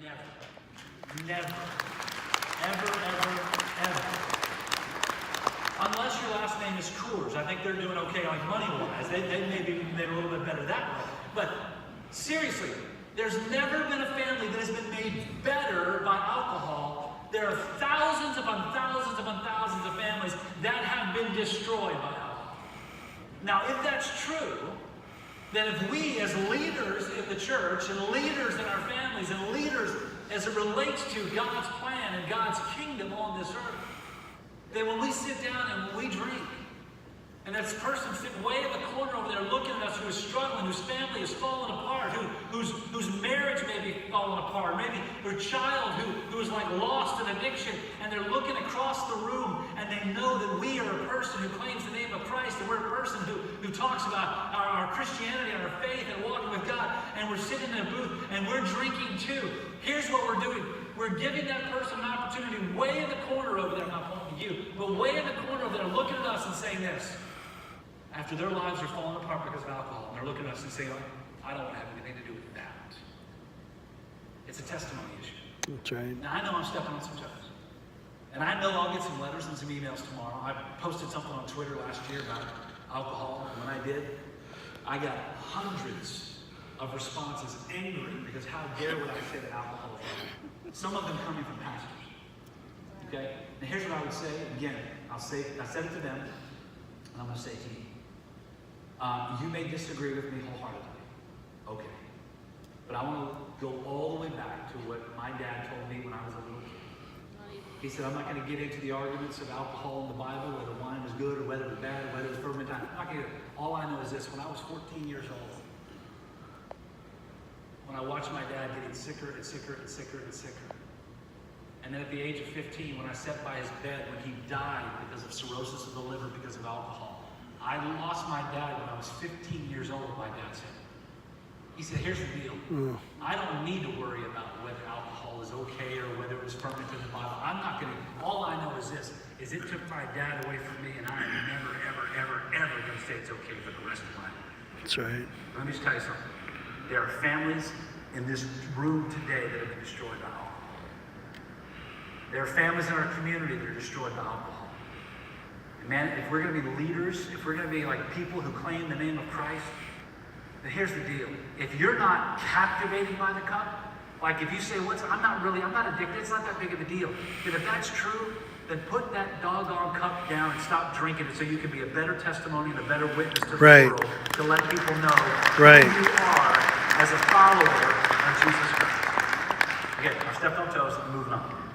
Never. Ever. Unless your last name is Coors. I think they're doing okay, like money-wise. They may be made a little bit better that way. But seriously, there's never been a family that has been made better by alcohol. There are thousands upon thousands upon thousands of families that have been destroyed by alcohol. Now, if that's true, then if we as leaders in the church and leaders in our families and leaders as it relates to God's plan and God's kingdom on this earth, then when we sit down and when we drink, and that person sitting way in the corner over there looking at us who is struggling, whose family is falling apart, whose marriage may be falling apart, maybe their child who is like lost in addiction, and they're looking across the room and they know that we are a person who claims the name of Christ, and we're a person who talks about our Christianity and our faith and walking with God, and we're sitting in a booth and we're drinking too. Here's what we're doing. We're giving that person an opportunity way in the corner over there, I'm not pointing to you, but way in the corner over there looking at us and saying this. After their lives are falling apart because of alcohol, and they're looking at us and saying, I don't want to have anything to do with that. It's a testimony issue. That's right. Now, I know I'm stepping on some toes. And I know I'll get some letters and some emails tomorrow. I posted something on Twitter last year about alcohol, and when I did, I got hundreds of responses angry because how dare would I say that alcohol is wrong? Some of them coming from pastors. Okay? Now, here's what I would say. Again, I said it to them, and I'm going to say it to you. You may disagree with me wholeheartedly. Okay. But I want to go all the way back to what my dad told me when I was a little kid. He said, I'm not going to get into the arguments of alcohol in the Bible, whether wine was good or whether it was bad or whether it was fermented. I'm not going to. All I know is this. When I was 14 years old, when I watched my dad getting sicker and sicker and sicker and sicker, and then at the age of 15, when I sat by his bed when he died because of cirrhosis of the liver because of alcohol, I lost my dad when I was 15 years old, my dad said. He said, here's the deal. I don't need to worry about whether alcohol is okay or whether it was fermented in the Bible. I'm not going to, all I know is this, is it took my dad away from me, and I am never, ever going to say it's okay for the rest of my life. That's right. Let me just tell you something. There are families in this room today that have been destroyed by alcohol. There are families in our community that are destroyed by alcohol. And man, if we're going to be leaders, if we're going to be like people who claim the name of Christ, then here's the deal. If you're not captivated by the cup, like if you say, I'm not addicted, it's not that big of a deal. Then if that's true, then put that doggone cup down and stop drinking it so you can be a better testimony and a better witness to the world to let people know who you are as a follower of Jesus Christ. Okay, I've stepped on toes, I'm moving on.